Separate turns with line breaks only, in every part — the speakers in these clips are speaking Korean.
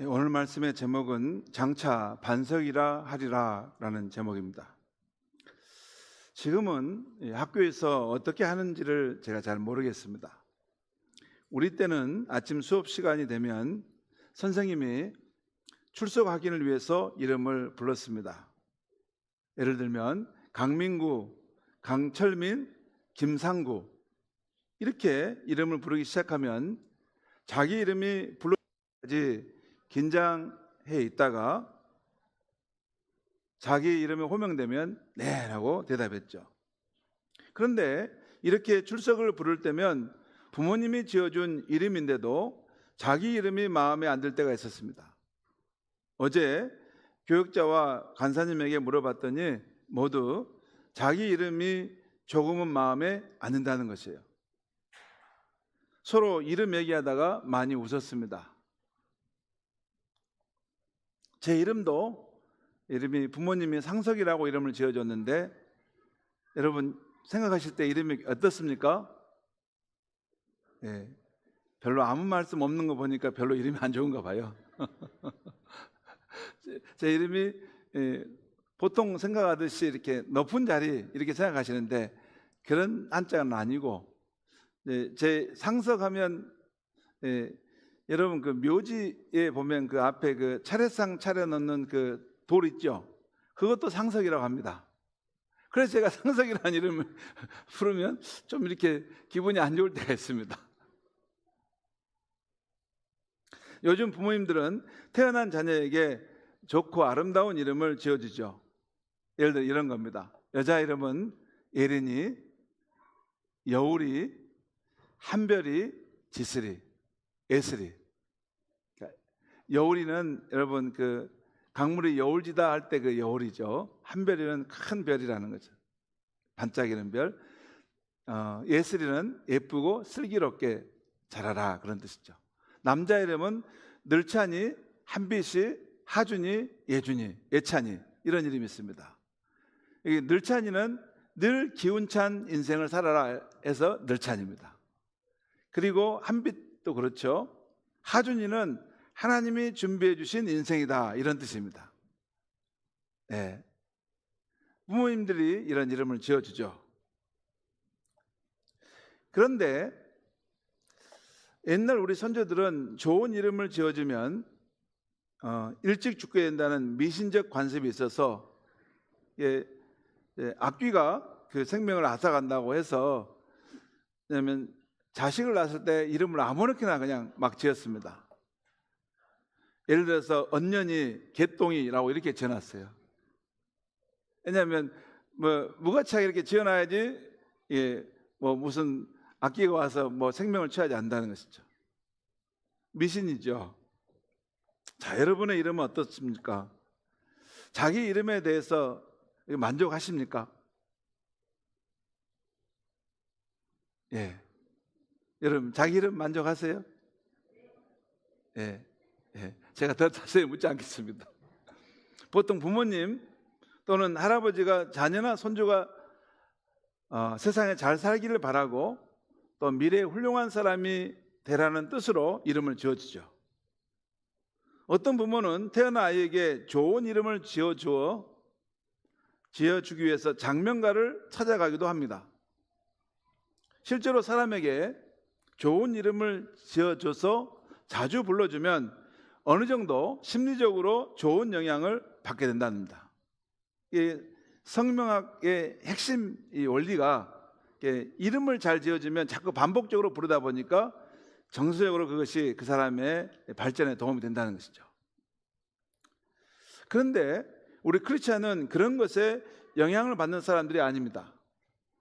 오늘 말씀의 제목은 장차 반석이라 하리라 라는 제목입니다. 지금은 학교에서 어떻게 하는지를 제가 잘 모르겠습니다. 우리 때는 아침 수업 시간이 되면 선생님이 출석 확인을 위해서 이름을 불렀습니다. 예를 들면 강민구, 강철민, 김상구 이렇게 이름을 부르기 시작하면 자기 이름이 불러야지 긴장해 있다가 자기 이름이 호명되면 네 라고 대답했죠. 그런데 이렇게 출석을 부를 때면 부모님이 지어준 이름인데도 자기 이름이 마음에 안 들 때가 있었습니다. 어제 교육자와 간사님에게 물어봤더니 모두 자기 이름이 조금은 마음에 안 든다는 것이에요. 서로 이름 얘기하다가 많이 웃었습니다. 제 이름이 부모님이 상석이라고 이름을 지어줬는데 여러분 생각하실 때 이름이 어떻습니까? 별로 아무 말씀 없는 거 보니까 별로 이름이 안 좋은가 봐요. 제 이름이 보통 생각하듯이 이렇게 높은 자리 이렇게 생각하시는데 그런 한자는 아니고 제 상석하면 여러분 그 묘지에 보면 그 앞에 그 차례상 차려놓는 그 돌 있죠? 그것도 상석이라고 합니다. 그래서 제가 상석이라는 이름을 부르면 좀 이렇게 기분이 안 좋을 때가 있습니다. 요즘 부모님들은 태어난 자녀에게 좋고 아름다운 이름을 지어주죠. 예를 들어 이런 겁니다. 여자 이름은 예린이, 여울이, 한별이, 지슬이, 예슬이. 여울이는 여러분 그 강물이 여울지다 할 때 그 여울이죠. 한별이는 큰 별이라는 거죠. 반짝이는 별. 예슬이는 예쁘고 슬기롭게 자라라 그런 뜻이죠. 남자 이름은 늘찬이, 한빛이, 하준이, 예준이, 예찬이 이런 이름이 있습니다. 늘찬이는 늘 기운찬 인생을 살아라 해서 늘찬입니다. 그리고 한빛도 그렇죠. 하준이는 하나님이 준비해 주신 인생이다 이런 뜻입니다. 부모님들이 이런 이름을 지어주죠. 그런데 옛날 우리 선조들은 좋은 이름을 지어주면 일찍 죽게 된다는 미신적 관습이 있어서 악귀가 그 생명을 앗아간다고 해서 왜냐하면 자식을 낳았을 때 이름을 아무렇게나 그냥 막 지었습니다. 예를 들어서 언년이 개똥이라고 이렇게 지어놨어요. 왜냐하면 뭐 무가치하게 이렇게 지어놔야지 뭐 무슨 악기가 와서 뭐 생명을 취하지 않는다는 것이죠. 미신이죠. 자, 여러분의 이름은 어떻습니까? 자기 이름에 대해서 만족하십니까? 여러분 자기 이름 만족하세요? 제가 더 자세히 묻지 않겠습니다. 보통 부모님 또는 할아버지가 자녀나 손주가 세상에 잘 살기를 바라고 또 미래에 훌륭한 사람이 되라는 뜻으로 이름을 지어주죠. 어떤 부모는 태어난 아이에게 좋은 이름을 지어주기 위해서 장명가를 찾아가기도 합니다. 실제로 사람에게 좋은 이름을 지어줘서 자주 불러주면 어느 정도 심리적으로 좋은 영향을 받게 된답니다. 이 성명학의 핵심 이 원리가 이름을 잘 지어주면 자꾸 반복적으로 부르다 보니까 정서적으로 그것이 그 사람의 발전에 도움이 된다는 것이죠. 그런데 우리 크리스찬은 그런 것에 영향을 받는 사람들이 아닙니다.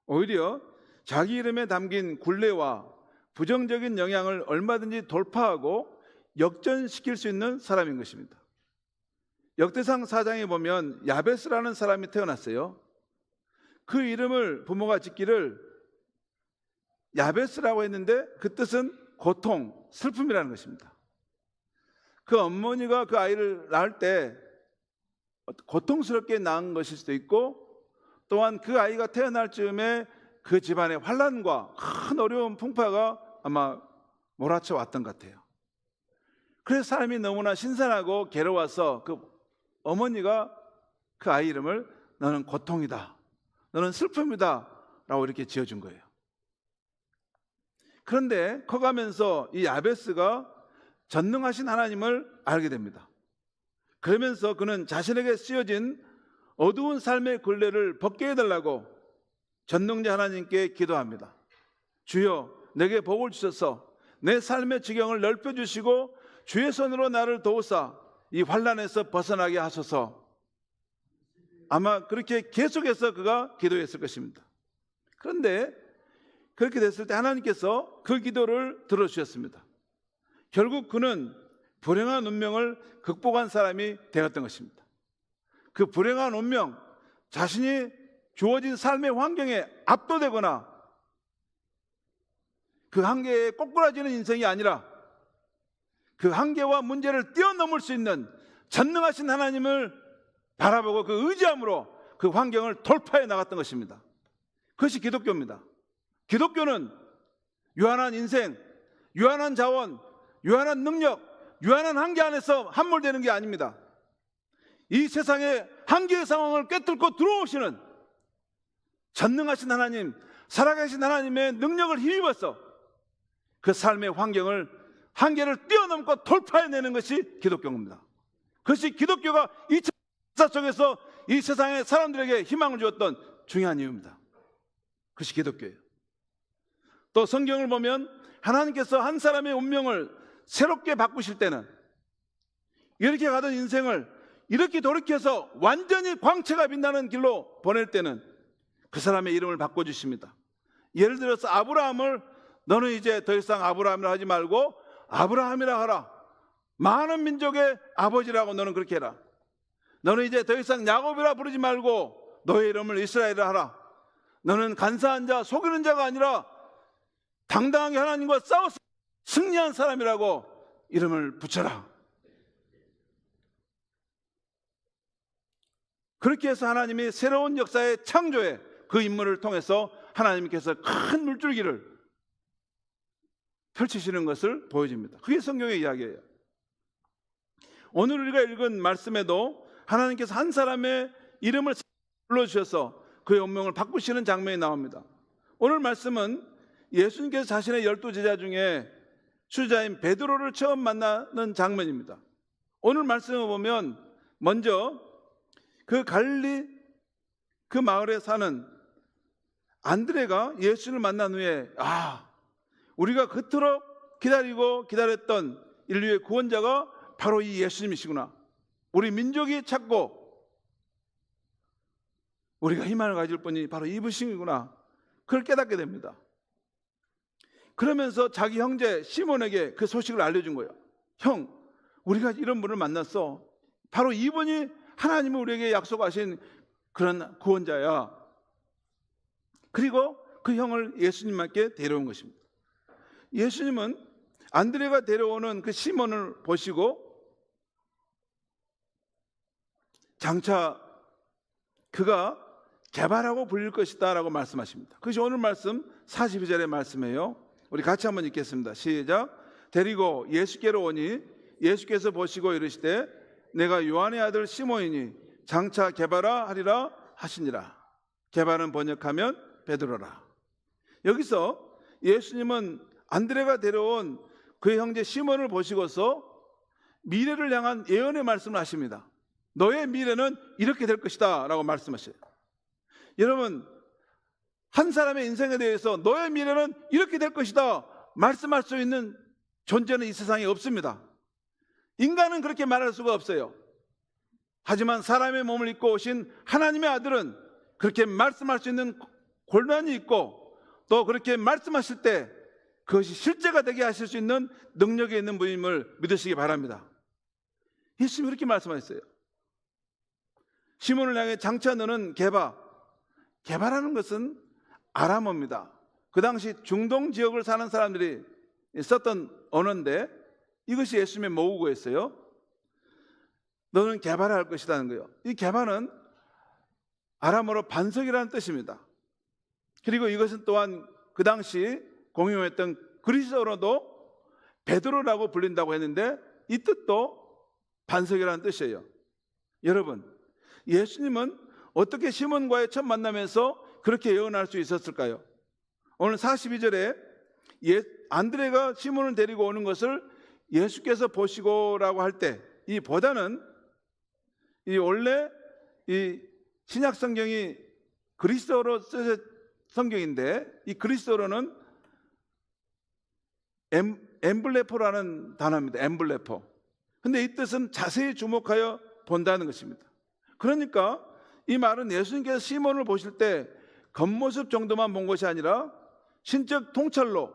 오히려 자기 이름에 담긴 굴레와 부정적인 영향을 얼마든지 돌파하고 역전시킬 수 있는 사람인 것입니다. 역대상 4장에 보면 야베스라는 사람이 태어났어요. 그 이름을 부모가 짓기를 야베스라고 했는데 그 뜻은 고통, 슬픔이라는 것입니다. 그 어머니가 그 아이를 낳을 때 고통스럽게 낳은 것일 수도 있고 또한 그 아이가 태어날 즈음에 그 집안의 환난과 큰 어려운 풍파가 아마 몰아쳐 왔던 것 같아요. 그래서 사람이 너무나 신선하고 괴로워서 그 어머니가 그 아이 이름을 너는 고통이다, 너는 슬픔이다 라고 이렇게 지어준 거예요. 그런데 커가면서 이 야베스가 전능하신 하나님을 알게 됩니다. 그러면서 그는 자신에게 씌워진 어두운 삶의 굴레를 벗게 해달라고 전능자 하나님께 기도합니다. 주여, 내게 복을 주셔서 내 삶의 지경을 넓혀주시고 주의 손으로 나를 도우사 이 환난에서 벗어나게 하소서. 아마 그렇게 계속해서 그가 기도했을 것입니다. 그런데 그렇게 됐을 때 하나님께서 그 기도를 들어주셨습니다. 결국 그는 불행한 운명을 극복한 사람이 되었던 것입니다. 그 불행한 운명, 자신이 주어진 삶의 환경에 압도되거나 그 한계에 꼬꾸라지는 인생이 아니라 그 한계와 문제를 뛰어넘을 수 있는 전능하신 하나님을 바라보고 그 의지함으로 그 환경을 돌파해 나갔던 것입니다. 그것이 기독교입니다. 기독교는 유한한 인생, 유한한 자원, 유한한 능력, 유한한 한계 안에서 함몰되는 게 아닙니다. 이 세상의 한계의 상황을 꿰뚫고 들어오시는 전능하신 하나님, 살아계신 하나님의 능력을 힘입어서 그 삶의 환경을, 한계를 뛰어넘고 돌파해내는 것이 기독교입니다. 그것이 기독교가 이 역사 속에서 이 세상의 사람들에게 희망을 주었던 중요한 이유입니다. 그것이 기독교예요. 또 성경을 보면 하나님께서 한 사람의 운명을 새롭게 바꾸실 때는, 이렇게 가던 인생을 이렇게 돌이켜서 완전히 광채가 빛나는 길로 보낼 때는 그 사람의 이름을 바꿔주십니다. 예를 들어서 아브라함을 너는 이제 더 이상 아브라함이라 하지 말고 아브라함이라 하라. 많은 민족의 아버지라고 너는 그렇게 해라. 너는 이제 더 이상 야곱이라 부르지 말고 너의 이름을 이스라엘이라 하라. 너는 간사한 자, 속이는 자가 아니라 당당하게 하나님과 싸워서 승리한 사람이라고 이름을 붙여라. 그렇게 해서 하나님이 새로운 역사의 창조에 그 인물을 통해서 하나님께서 큰 물줄기를 펼치시는 것을 보여줍니다. 그게 성경의 이야기예요. 오늘 우리가 읽은 말씀에도 하나님께서 한 사람의 이름을 불러주셔서 그의 운명을 바꾸시는 장면이 나옵니다. 오늘 말씀은 예수님께서 자신의 12제자 중에 수자인 베드로를 처음 만나는 장면입니다. 오늘 말씀을 보면 먼저 그 갈릴리 그 마을에 사는 안드레가 예수를 만난 후에 우리가 그토록 기다리고 기다렸던 인류의 구원자가 바로 이 예수님이시구나. 우리 민족이 찾고 우리가 희망을 가질 분이 바로 이분이구나. 그걸 깨닫게 됩니다. 그러면서 자기 형제 시몬에게 그 소식을 알려준 거예요. 형, 우리가 이런 분을 만났어. 바로 이분이 하나님이 우리에게 약속하신 그런 구원자야. 그리고 그 형을 예수님께 데려온 것입니다. 예수님은 안드레가 데려오는 그 시몬을 보시고 장차 그가 개바라고 불릴 것이다 라고 말씀하십니다. 그것이 오늘 말씀 42절의 말씀이에요. 우리 같이 한번 읽겠습니다. 시작. 데리고 예수께로 오니 예수께서 보시고 이르시되 내가 요한의 아들 시몬이니 장차 개바라 하리라 하시니라. 개바는 번역하면 베드로라. 여기서 예수님은 안드레가 데려온 그의 형제 시몬을 보시고서 미래를 향한 예언의 말씀을 하십니다. 너의 미래는 이렇게 될 것이다 라고 말씀하셔요. 여러분, 한 사람의 인생에 대해서 너의 미래는 이렇게 될 것이다 말씀할 수 있는 존재는 이 세상에 없습니다. 인간은 그렇게 말할 수가 없어요. 하지만 사람의 몸을 입고 오신 하나님의 아들은 그렇게 말씀할 수 있는 권한이 있고 또 그렇게 말씀하실 때 그것이 실제가 되게 하실 수 있는 능력이 있는 분임을 믿으시기 바랍니다. 예수님이 그렇게 말씀하셨어요. 시몬을 향해 장차 너는 개바. 개바라는 것은 아람어입니다. 그 당시 중동 지역을 사는 사람들이 썼던 언어인데 이것이 예수님의 모국어였어요. 너는 개바라 할 것이라는 거예요. 이 개바는 아람어로 반석이라는 뜻입니다. 그리고 이것은 또한 그 당시 공용했던 그리스어로도 베드로라고 불린다고 했는데 이 뜻도 반석이라는 뜻이에요. 여러분, 예수님은 어떻게 시몬과의 첫 만남에서 그렇게 예언할 수 있었을까요? 오늘 42절에 안드레가 시몬을 데리고 오는 것을 예수께서 보시고라고 할 때, 이 보다는 이 원래 이 신약 성경이 그리스어로 쓰여진 성경인데, 이 그리스어로는 엠블레포라는 단어입니다. 엠블레포. 근데 이 뜻은 자세히 주목하여 본다는 것입니다. 그러니까 이 말은 예수님께서 시몬을 보실 때 겉모습 정도만 본 것이 아니라 신적 통찰로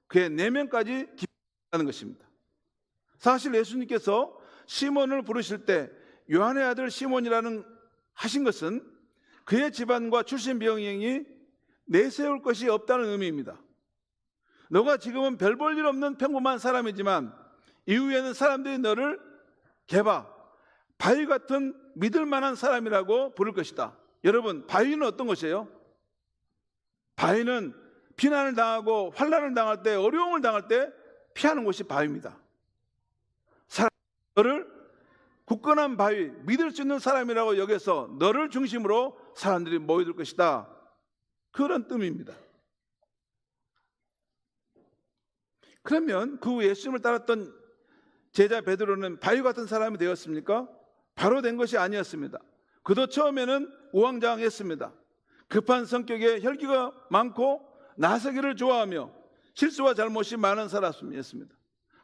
그의 내면까지 깊이하는 것입니다. 사실 예수님께서 시몬을 부르실 때 요한의 아들 시몬이라는 하신 것은 그의 집안과 출신 병영이 내세울 것이 없다는 의미입니다. 너가 지금은 별 볼 일 없는 평범한 사람이지만 이후에는 사람들이 너를 개바, 바위 같은 믿을 만한 사람이라고 부를 것이다. 여러분, 바위는 어떤 것이에요? 바위는 비난을 당하고 환난을 당할 때, 어려움을 당할 때 피하는 곳이 바위입니다. 너를 굳건한 바위, 믿을 수 있는 사람이라고 여겨서 너를 중심으로 사람들이 모여들 것이다. 그런 뜻입니다. 그러면 그 후 예수님을 따랐던 제자 베드로는 바위 같은 사람이 되었습니까? 바로 된 것이 아니었습니다. 그도 처음에는 우왕좌왕했습니다. 급한 성격에 혈기가 많고 나서기를 좋아하며 실수와 잘못이 많은 사람이었습니다.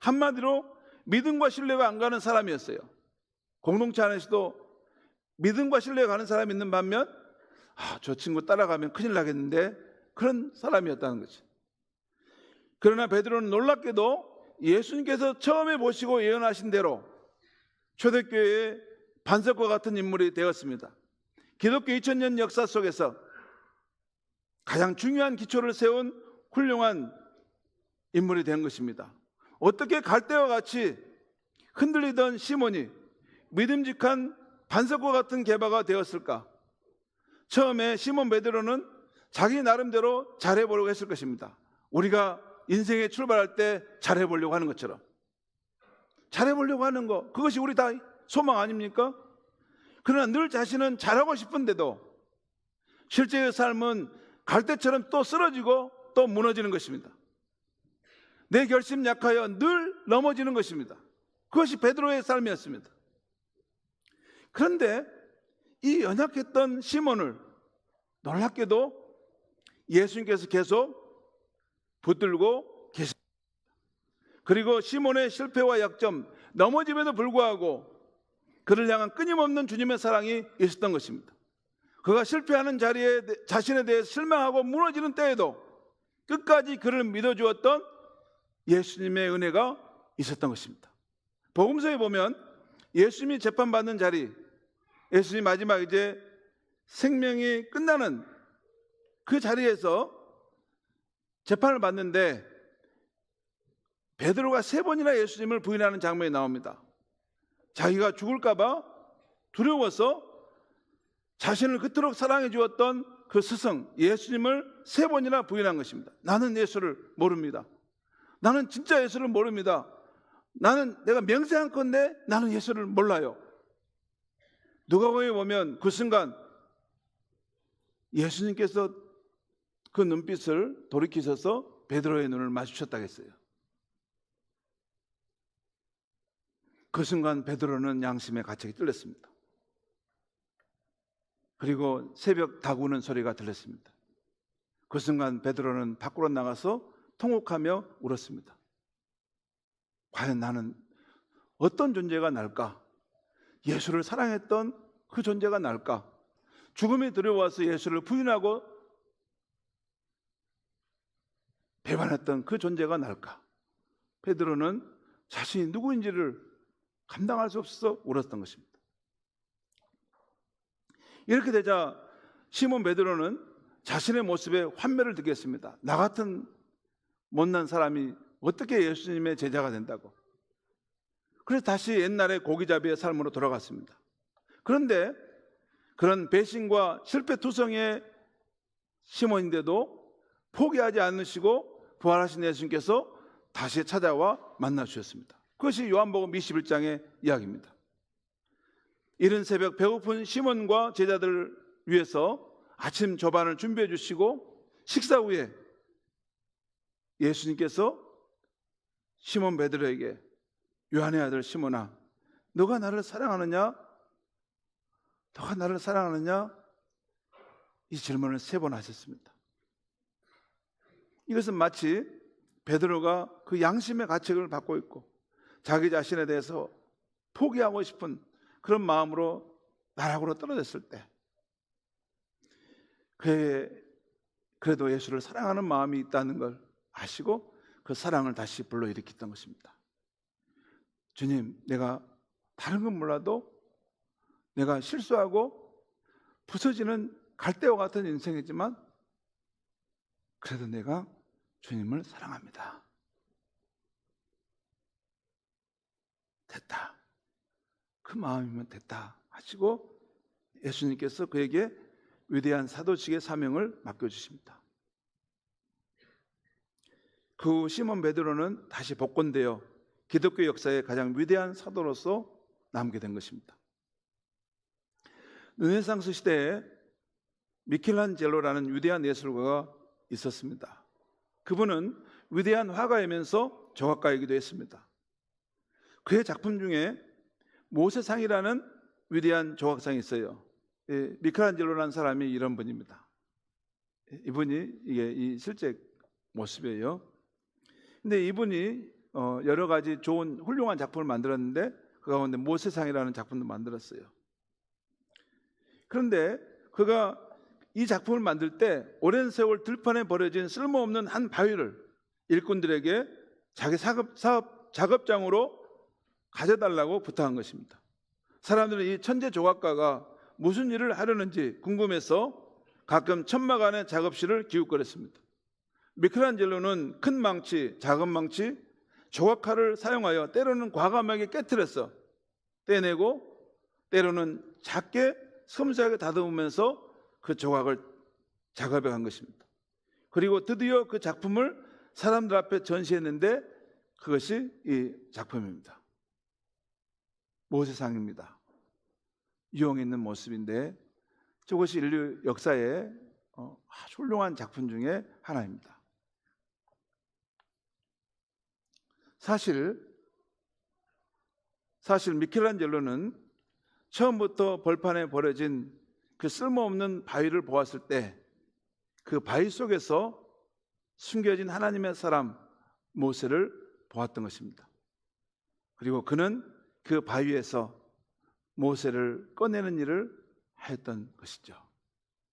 한마디로 믿음과 신뢰가 안 가는 사람이었어요. 공동체 안에서도 믿음과 신뢰가 가는 사람이 있는 반면 저 친구 따라가면 큰일 나겠는데, 그런 사람이었다는 거죠. 그러나 베드로는 놀랍게도 예수님께서 처음에 보시고 예언하신 대로 초대교회의 반석과 같은 인물이 되었습니다. 기독교 2000년 역사 속에서 가장 중요한 기초를 세운 훌륭한 인물이 된 것입니다. 어떻게 갈대와 같이 흔들리던 시몬이 믿음직한 반석과 같은 개바가 되었을까? 처음에 시몬 베드로는 자기 나름대로 잘해보려고 했을 것입니다. 우리가 인생에 출발할 때 잘해보려고 하는 것처럼. 잘해보려고 하는 거, 그것이 우리 다 소망 아닙니까? 그러나 늘 자신은 잘하고 싶은데도 실제의 삶은 갈대처럼 또 쓰러지고 또 무너지는 것입니다. 내 결심 약하여 늘 넘어지는 것입니다. 그것이 베드로의 삶이었습니다. 그런데 이 연약했던 시몬을 놀랍게도 예수님께서 계속 붙들고 계십니다. 그리고 시몬의 실패와 약점, 넘어짐에도 불구하고 그를 향한 끊임없는 주님의 사랑이 있었던 것입니다. 그가 실패하는 자리에 자신에 대해 실망하고 무너지는 때에도 끝까지 그를 믿어주었던 예수님의 은혜가 있었던 것입니다. 복음서에 보면 예수님이 재판받는 자리, 예수님 마지막 이제 생명이 끝나는 그 자리에서 재판을 받는데 베드로가 3번이나 예수님을 부인하는 장면이 나옵니다. 자기가 죽을까 봐 두려워서 자신을 그토록 사랑해 주었던 그 스승 예수님을 3번이나 부인한 것입니다. 나는 예수를 모릅니다. 나는 진짜 예수를 모릅니다. 내가 맹세한건데 나는 예수를 몰라요. 누가복음에 보면 그 순간 예수님께서 그 눈빛을 돌이키셔서 베드로의 눈을 마주쳤다고 했어요. 그 순간 베드로는 양심의 가책이 뚫렸습니다. 그리고 새벽 다구는 소리가 들렸습니다. 그 순간 베드로는 밖으로 나가서 통곡하며 울었습니다. 과연 나는 어떤 존재가 날까? 예수를 사랑했던 그 존재가 날까? 죽음이 두려워서 예수를 부인하고 배반했던 그 존재가 날까? 베드로는 자신이 누구인지를 감당할 수 없어서 울었던 것입니다. 이렇게 되자 시몬 베드로는 자신의 모습에 환멸을 느꼈습니다. 나 같은 못난 사람이 어떻게 예수님의 제자가 된다고. 그래서 다시 옛날의 고기잡이의 삶으로 돌아갔습니다. 그런데 그런 배신과 실패투성의 시몬인데도 포기하지 않으시고 부활하신 예수님께서 다시 찾아와 만나 주셨습니다. 그것이 요한복음 21장의 이야기입니다. 이른 새벽 배고픈 시몬과 제자들을 위해서 아침 조반을 준비해 주시고 식사 후에 예수님께서 시몬 베드로에게 요한의 아들 시몬아, 너가 나를 사랑하느냐? 너가 나를 사랑하느냐? 이 질문을 3번 하셨습니다. 이것은 마치 베드로가 그 양심의 가책을 받고 있고 자기 자신에 대해서 포기하고 싶은 그런 마음으로 나락으로 떨어졌을 때 그래도 예수를 사랑하는 마음이 있다는 걸 아시고 그 사랑을 다시 불러일으켰던 것입니다. 주님, 내가 다른 건 몰라도 내가 실수하고 부서지는 갈대와 같은 인생이지만 그래도 내가 주님을 사랑합니다. 됐다. 그 마음이면 됐다 하시고 예수님께서 그에게 위대한 사도직의 사명을 맡겨주십니다. 그 후 시몬 베드로는 다시 복권되어 기독교 역사의 가장 위대한 사도로서 남게 된 것입니다. 르네상스 시대에 미켈란젤로라는 위대한 예술가가 있었습니다. 그분은 위대한 화가이면서 조각가이기도 했습니다. 그의 작품 중에 모세상이라는 위대한 조각상이 있어요. 미켈란젤로라는 사람이 이런 분입니다. 이분이 이 실제 모습이에요. 근데 이분이 여러 가지 좋은 훌륭한 작품을 만들었는데 그 가운데 모세상이라는 작품도 만들었어요. 그런데 그가 이 작품을 만들 때 오랜 세월 들판에 버려진 쓸모없는 한 바위를 일꾼들에게 자기 작업장으로 가져달라고 부탁한 것입니다. 사람들은 이 천재 조각가가 무슨 일을 하려는지 궁금해서 가끔 천막안에 작업실을 기웃거렸습니다. 미켈란젤로는 큰 망치, 작은 망치, 조각칼을 사용하여 때로는 과감하게 깨트려서 떼내고 때로는 작게 섬세하게 다듬으면서 그 조각을 작업해 간 것입니다. 그리고 드디어 그 작품을 사람들 앞에 전시했는데 그것이 이 작품입니다. 모세상입니다. 유형 있는 모습인데 저것이 인류 역사의 아주 훌륭한 작품 중에 하나입니다. 사실 미켈란젤로는 처음부터 벌판에 버려진 그 쓸모없는 바위를 보았을 때 그 바위 속에서 숨겨진 하나님의 사람 모세를 보았던 것입니다. 그리고 그는 그 바위에서 모세를 꺼내는 일을 하였던 것이죠.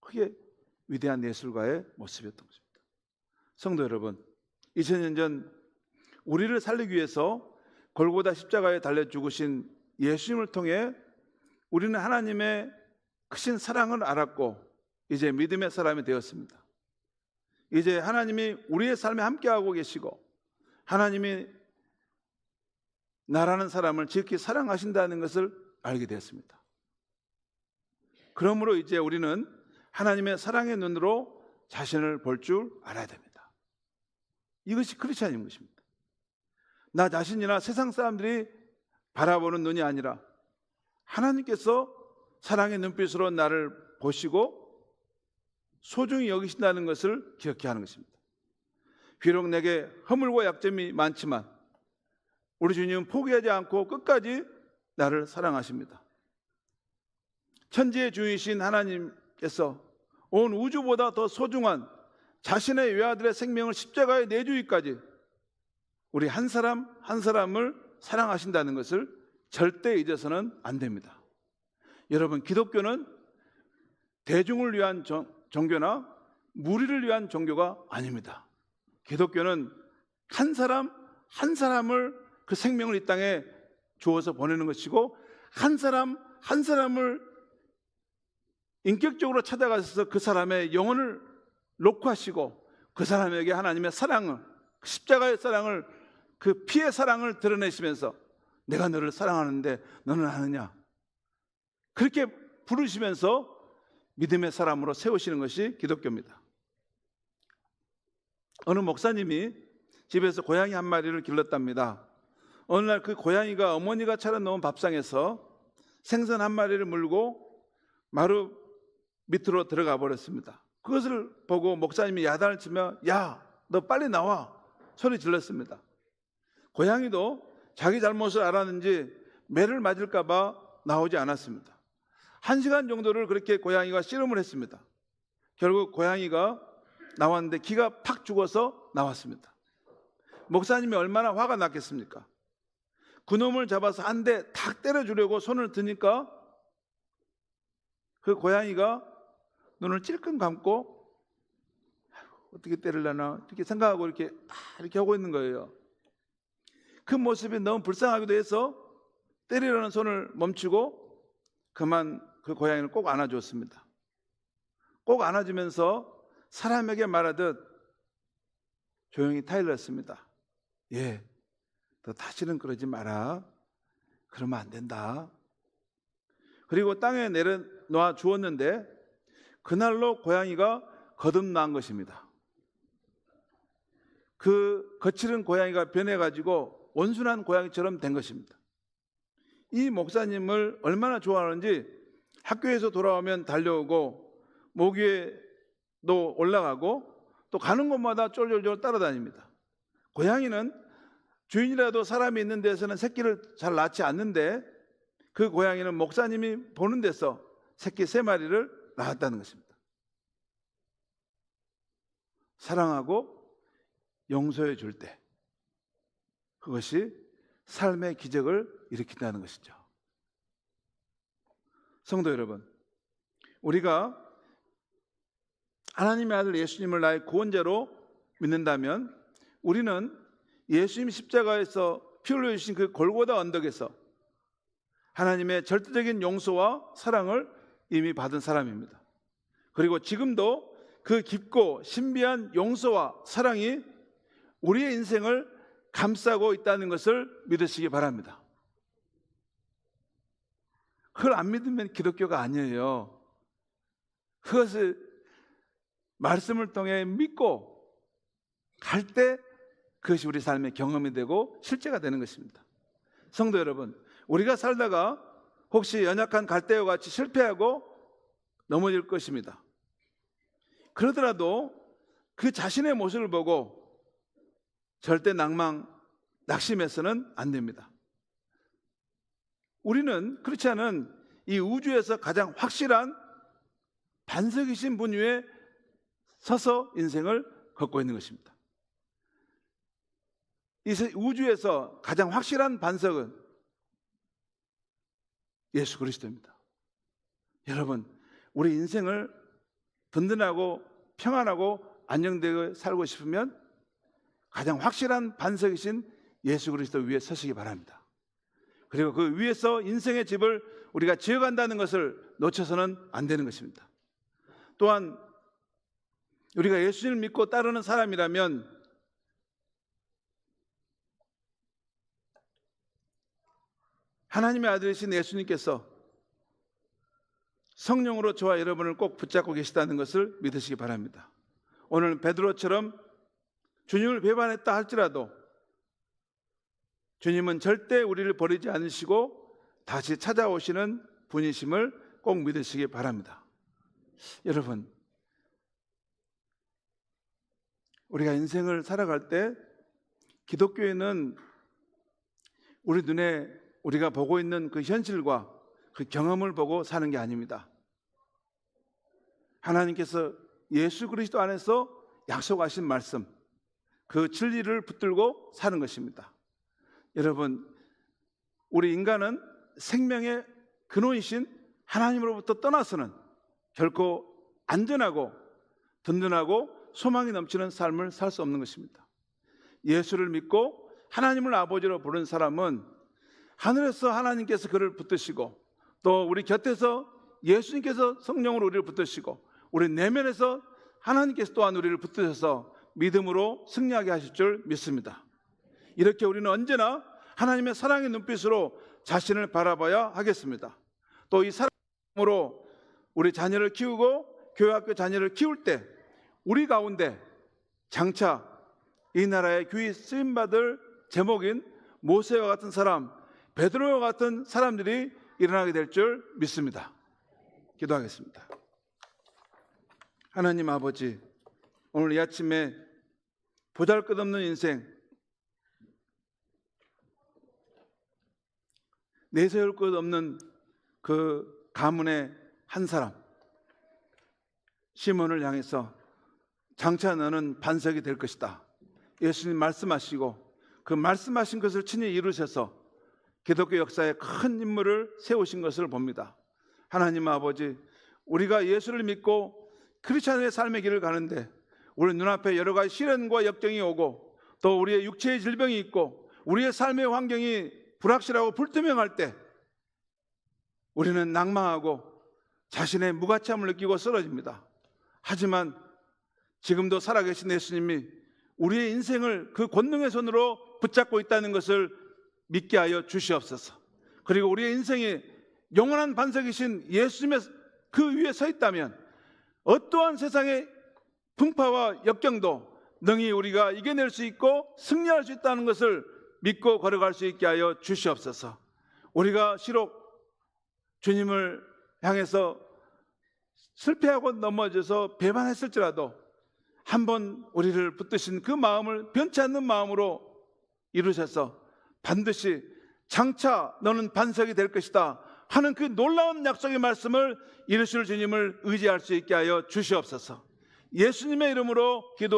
그게 위대한 예술가의 모습이었던 것입니다. 성도 여러분, 2000년 전 우리를 살리기 위해서 골고다 십자가에 달려 죽으신 예수님을 통해 우리는 하나님의 크신 사랑을 알았고 이제 믿음의 사람이 되었습니다. 이제 하나님이 우리의 삶에 함께하고 계시고 하나님이 나라는 사람을 지극히 사랑하신다는 것을 알게 되었습니다. 그러므로 이제 우리는 하나님의 사랑의 눈으로 자신을 볼 줄 알아야 됩니다. 이것이 크리스찬인 것입니다. 나 자신이나 세상 사람들이 바라보는 눈이 아니라 하나님께서 사랑의 눈빛으로 나를 보시고 소중히 여기신다는 것을 기억해야 하는 것입니다. 비록 내게 허물과 약점이 많지만 우리 주님은 포기하지 않고 끝까지 나를 사랑하십니다. 천지의 주이신 하나님께서 온 우주보다 더 소중한 자신의 외아들의 생명을 십자가에 내주기까지 우리 한 사람 한 사람을 사랑하신다는 것을 절대 잊어서는 안 됩니다. 여러분, 기독교는 대중을 위한 종교나 무리를 위한 종교가 아닙니다. 기독교는 한 사람 한 사람을 그 생명을 이 땅에 주어서 보내는 것이고 한 사람 한 사람을 인격적으로 찾아가셔서 그 사람의 영혼을 녹화하시고 그 사람에게 하나님의 사랑을, 십자가의 사랑을, 그 피의 사랑을 드러내시면서 내가 너를 사랑하는데 너는 아느냐, 그렇게 부르시면서 믿음의 사람으로 세우시는 것이 기독교입니다. 어느 목사님이 집에서 고양이 한 마리를 길렀답니다. 어느 날 그 고양이가 어머니가 차려놓은 밥상에서 생선 한 마리를 물고 마루 밑으로 들어가 버렸습니다. 그것을 보고 목사님이 야단을 치며 야, 너 빨리 나와 소리 질렀습니다. 고양이도 자기 잘못을 알았는지 매를 맞을까 봐 나오지 않았습니다. 1시간 정도를 그렇게 고양이가 씨름을 했습니다. 결국 고양이가 나왔는데 기가 팍 죽어서 나왔습니다. 목사님이 얼마나 화가 났겠습니까? 그놈을 잡아서 한 대 탁 때려주려고 손을 드니까 그 고양이가 눈을 찔끔 감고 어떻게 때리려나 이렇게 생각하고 이렇게 하고 있는 거예요. 그 모습이 너무 불쌍하기도 해서 때리려는 손을 멈추고 그만 그 고양이를 꼭 안아주었습니다. 꼭 안아주면서 사람에게 말하듯 조용히 타일렀습니다. 예, 너 다시는 그러지 마라. 그러면 안 된다. 그리고 땅에 내려놓아 주었는데 그날로 고양이가 거듭난 것입니다. 그 거칠은 고양이가 변해가지고 온순한 고양이처럼 된 것입니다. 이 목사님을 얼마나 좋아하는지 학교에서 돌아오면 달려오고 모기에도 올라가고 또 가는 곳마다 쫄쫄쫄 따라다닙니다. 고양이는 주인이라도 사람이 있는 데서는 새끼를 잘 낳지 않는데 그 고양이는 목사님이 보는 데서 새끼 3마리를 낳았다는 것입니다. 사랑하고 용서해 줄 때 그것이 삶의 기적을 일으킨다는 것이죠. 성도 여러분, 우리가 하나님의 아들 예수님을 나의 구원자로 믿는다면 우리는 예수님 십자가에서 피 흘려주신 그 골고다 언덕에서 하나님의 절대적인 용서와 사랑을 이미 받은 사람입니다. 그리고 지금도 그 깊고 신비한 용서와 사랑이 우리의 인생을 감싸고 있다는 것을 믿으시기 바랍니다. 그걸 안 믿으면 기독교가 아니에요. 그것을 말씀을 통해 믿고 갈 때 그것이 우리 삶의 경험이 되고 실제가 되는 것입니다. 성도 여러분, 우리가 살다가 혹시 연약한 갈대와 같이 실패하고 넘어질 것입니다. 그러더라도 그 자신의 모습을 보고 절대 낙심해서는 안 됩니다. 우리는 그렇지 않은 이 우주에서 가장 확실한 반석이신 분 위에 서서 인생을 걷고 있는 것입니다. 이 우주에서 가장 확실한 반석은 예수 그리스도입니다. 여러분, 우리 인생을 든든하고 평안하고 안정되게 살고 싶으면 가장 확실한 반석이신 예수 그리스도 위에 서시기 바랍니다. 그리고 그 위에서 인생의 집을 우리가 지어간다는 것을 놓쳐서는 안 되는 것입니다. 또한 우리가 예수님을 믿고 따르는 사람이라면 하나님의 아들이신 예수님께서 성령으로 저와 여러분을 꼭 붙잡고 계시다는 것을 믿으시기 바랍니다. 오늘 베드로처럼 주님을 배반했다 할지라도 주님은 절대 우리를 버리지 않으시고 다시 찾아오시는 분이심을 꼭 믿으시기 바랍니다. 여러분, 우리가 인생을 살아갈 때 기독교에는 우리 눈에 우리가 보고 있는 그 현실과 그 경험을 보고 사는 게 아닙니다. 하나님께서 예수 그리스도 안에서 약속하신 말씀, 그 진리를 붙들고 사는 것입니다. 여러분, 우리 인간은 생명의 근원이신 하나님으로부터 떠나서는 결코 안전하고 든든하고 소망이 넘치는 삶을 살 수 없는 것입니다. 예수를 믿고 하나님을 아버지로 부르는 사람은 하늘에서 하나님께서 그를 붙드시고 또 우리 곁에서 예수님께서 성령으로 우리를 붙드시고 우리 내면에서 하나님께서 또한 우리를 붙드셔서 믿음으로 승리하게 하실 줄 믿습니다. 이렇게 우리는 언제나 하나님의 사랑의 눈빛으로 자신을 바라봐야 하겠습니다. 또 이 사랑으로 우리 자녀를 키우고 교회학교 자녀를 키울 때 우리 가운데 장차 이 나라의 귀히 쓰임받을 제목인 모세와 같은 사람, 베드로와 같은 사람들이 일어나게 될 줄 믿습니다. 기도하겠습니다. 하나님 아버지, 오늘 이 아침에 보잘것없는 인생, 내세울 것 없는 그 가문의 한 사람 시몬을 향해서 장차 너는 반석이 될 것이다, 예수님 말씀하시고 그 말씀하신 것을 친히 이루셔서 기독교 역사에 큰 인물을 세우신 것을 봅니다. 하나님 아버지, 우리가 예수를 믿고 크리스찬의 삶의 길을 가는데 우리 눈앞에 여러 가지 시련과 역경이 오고 또 우리의 육체의 질병이 있고 우리의 삶의 환경이 불확실하고 불투명할 때 우리는 낭망하고 자신의 무가치함을 느끼고 쓰러집니다. 하지만 지금도 살아계신 예수님이 우리의 인생을 그 권능의 손으로 붙잡고 있다는 것을 믿게 하여 주시옵소서. 그리고 우리의 인생이 영원한 반석이신 예수님의 그 위에 서 있다면 어떠한 세상의 풍파와 역경도 능히 우리가 이겨낼 수 있고 승리할 수 있다는 것을 믿고 걸어갈 수 있게 하여 주시옵소서. 우리가 시록 주님을 향해서 실패하고 넘어져서 배반했을지라도 한번 우리를 붙드신 그 마음을 변치 않는 마음으로 이루셔서 반드시 장차 너는 반석이 될 것이다 하는 그 놀라운 약속의 말씀을 이루실 주님을 의지할 수 있게 하여 주시옵소서. 예수님의 이름으로 기도합니다.